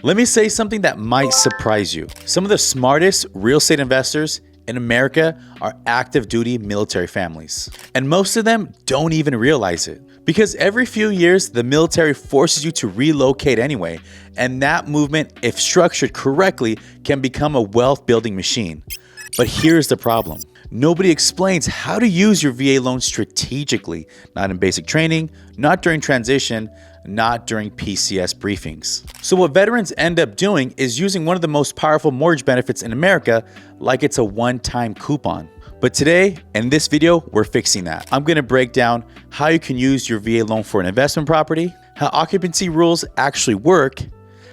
Let me say something that might surprise you. Some of the smartest real estate investors in America are active duty military families. And most of them don't even realize it. Because every few years, the military forces you to relocate anyway. And that movement, if structured correctly, can become a wealth building machine. But here's the problem. Nobody explains how to use your VA loan strategically, not in basic training, not during transition, not during PCS briefings. So what veterans end up doing is using one of the most powerful mortgage benefits in America like it's a one-time coupon. But today, in this video, we're fixing that. I'm gonna break down how you can use your VA loan for an investment property, how occupancy rules actually work,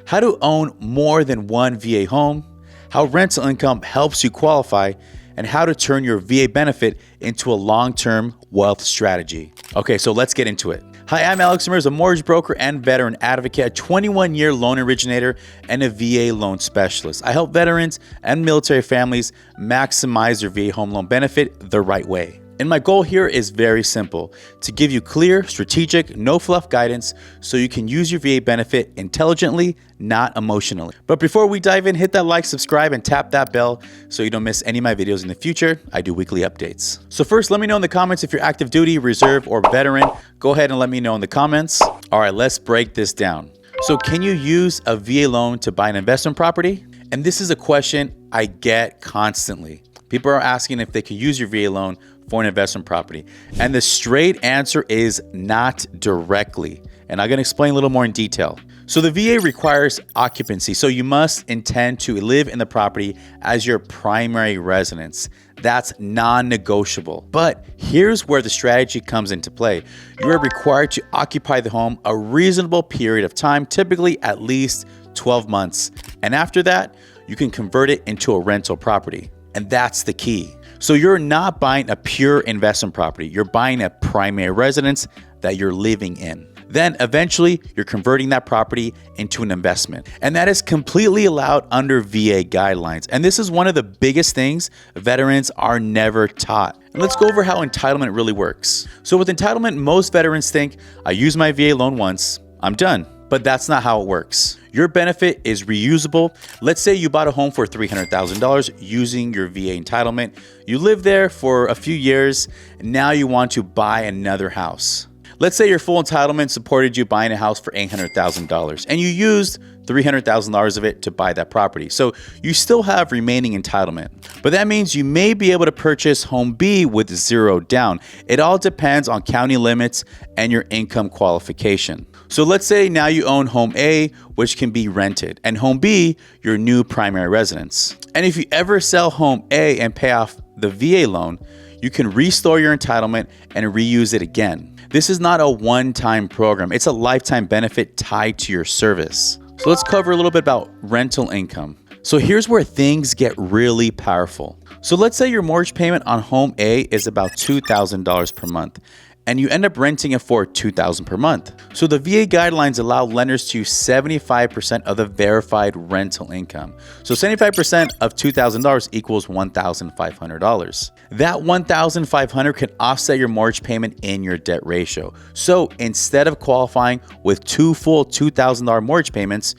how to own more than one VA home, how rental income helps you qualify, and how to turn your VA benefit into a long-term wealth strategy. Okay, so let's get into it. Hi, I'm Alex Summers, a mortgage broker and veteran advocate, a 21-year loan originator, and a VA loan specialist. I help veterans and military families maximize their VA home loan benefit the right way. And my goal here is very simple, to give you clear, strategic, no fluff guidance so you can use your VA benefit intelligently, not emotionally. But before we dive in, hit that like, subscribe, and tap that bell so you don't miss any of my videos in the future. I do weekly updates. So first, let me know in the comments if you're active duty, reserve, or veteran. Go ahead and let me know in the comments. All right, let's break this down. So can you use a VA loan to buy an investment property? And this is a question I get constantly. People are asking if they can use your VA loan for an investment property. And the straight answer is not directly. And I'm gonna explain a little more in detail. So the VA requires occupancy. So you must intend to live in the property as your primary residence. That's non-negotiable. But here's where the strategy comes into play. You are required to occupy the home a reasonable period of time, typically at least 12 months. And after that, you can convert it into a rental property. And that's the key. So you're not buying a pure investment property. You're buying a primary residence that you're living in. Then eventually you're converting that property into an investment. And that is completely allowed under VA guidelines. And this is one of the biggest things veterans are never taught. And let's go over how entitlement really works. So with entitlement, most veterans think, I use my VA loan once, I'm done. But that's not how it works. Your benefit is reusable. Let's say you bought a home for $300,000 using your VA entitlement. You lived there for a few years, and now you want to buy another house. Let's say your full entitlement supported you buying a house for $800,000, and you used $300,000 of it to buy that property. So you still have remaining entitlement. But that means you may be able to purchase home B with zero down. It all depends on county limits and your income qualification. So let's say now you own home A, which can be rented, and home B, your new primary residence. And if you ever sell home A and pay off the VA loan, you can restore your entitlement and reuse it again. This is not a one-time program. It's a lifetime benefit tied to your service. So let's cover a little bit about rental income. So here's where things get really powerful. So let's say your mortgage payment on home A is about $2,000 per month, and you end up renting it for $2,000 per month. So the VA guidelines allow lenders to use 75% of the verified rental income. So 75% of $2,000 equals $1,500. That $1,500 can offset your mortgage payment in your debt ratio. So instead of qualifying with two full $2,000 mortgage payments,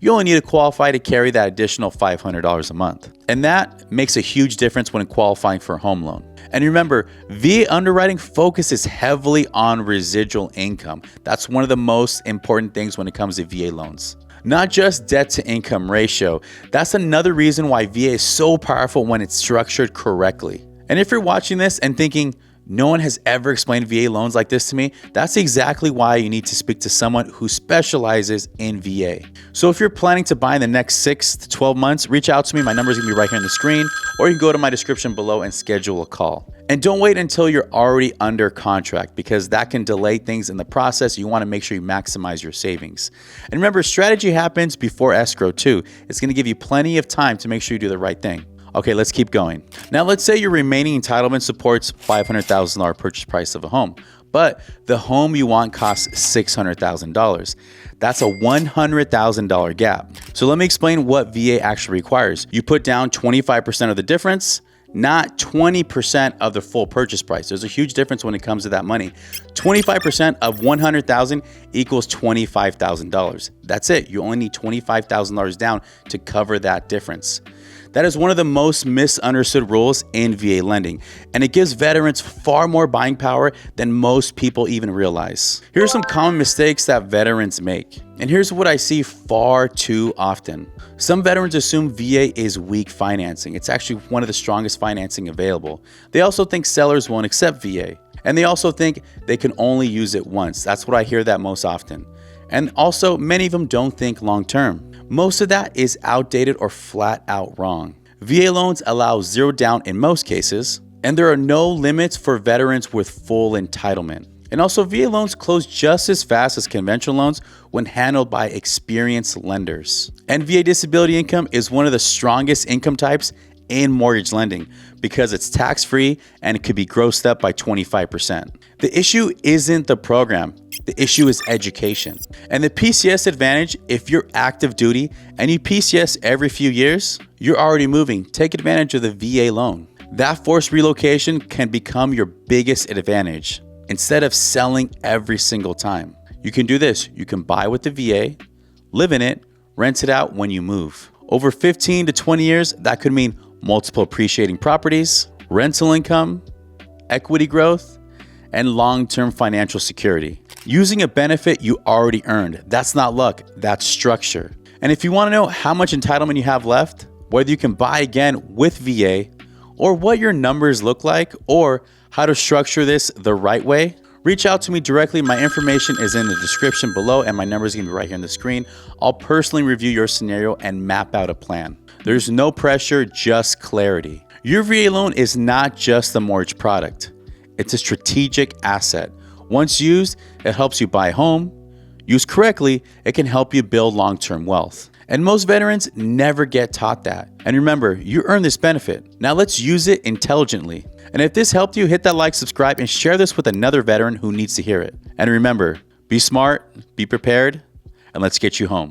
you only need to qualify to carry that additional $500 a month. And that makes a huge difference when qualifying for a home loan. And remember, VA underwriting focuses heavily on residual income. That's one of the most important things when it comes to VA loans. Not just debt to income ratio. That's another reason why VA is so powerful when it's structured correctly. And if you're watching this and thinking, no one has ever explained VA loans like this to me, that's exactly why you need to speak to someone who specializes in VA. So if you're planning to buy in the next 6 to 12 months, reach out to me. My number is gonna be right here on the screen, or you can go to my description below and schedule a call. And don't wait until you're already under contract, because that can delay things in the process. You wanna make sure you maximize your savings. And remember, strategy happens before escrow too. It's gonna give you plenty of time to make sure you do the right thing. Okay, let's keep going. Now, let's say your remaining entitlement supports $500,000 purchase price of a home, but the home you want costs $600,000. That's a $100,000 gap. So let me explain what VA actually requires. You put down 25% of the difference, not 20% of the full purchase price. There's a huge difference when it comes to that money. 25% of $100,000 equals $25,000. That's it. You only need $25,000 down to cover that difference. That is one of the most misunderstood rules in VA lending, and it gives veterans far more buying power than most people even realize. Here are some common mistakes that veterans make, and here's what I see far too often. Some veterans assume VA is weak financing. It's actually one of the strongest financing available. They also think sellers won't accept VA, and they also think they can only use it once. That's what I hear that most often. And also, many of them don't think long term. Most of that is outdated or flat out wrong. VA loans allow zero down in most cases, and there are no limits for veterans with full entitlement. And also, VA loans close just as fast as conventional loans when handled by experienced lenders. And VA disability income is one of the strongest income types in mortgage lending because it's tax-free and it could be grossed up by 25%. The issue isn't the program. The issue is education. And the PCS advantage, if you're active duty and you PCS every few years, you're already moving. Take advantage of the VA loan. That forced relocation can become your biggest advantage instead of selling every single time. You can do this. You can buy with the VA, live in it, rent it out when you move. Over 15 to 20 years, that could mean multiple appreciating properties, rental income, equity growth, and long-term financial security. Using a benefit you already earned. That's not luck, that's structure. And if you want to know how much entitlement you have left, whether you can buy again with VA, or what your numbers look like, or how to structure this the right way, reach out to me directly. My information is in the description below and my number is going to be right here on the screen. I'll personally review your scenario and map out a plan. There's no pressure, just clarity. Your VA loan is not just a mortgage product. It's a strategic asset. Once used, it helps you buy a home. Used correctly, it can help you build long-term wealth. And most veterans never get taught that. And remember, you earn this benefit. Now let's use it intelligently. And if this helped you, hit that like, subscribe, and share this with another veteran who needs to hear it. And remember, be smart, be prepared, and let's get you home.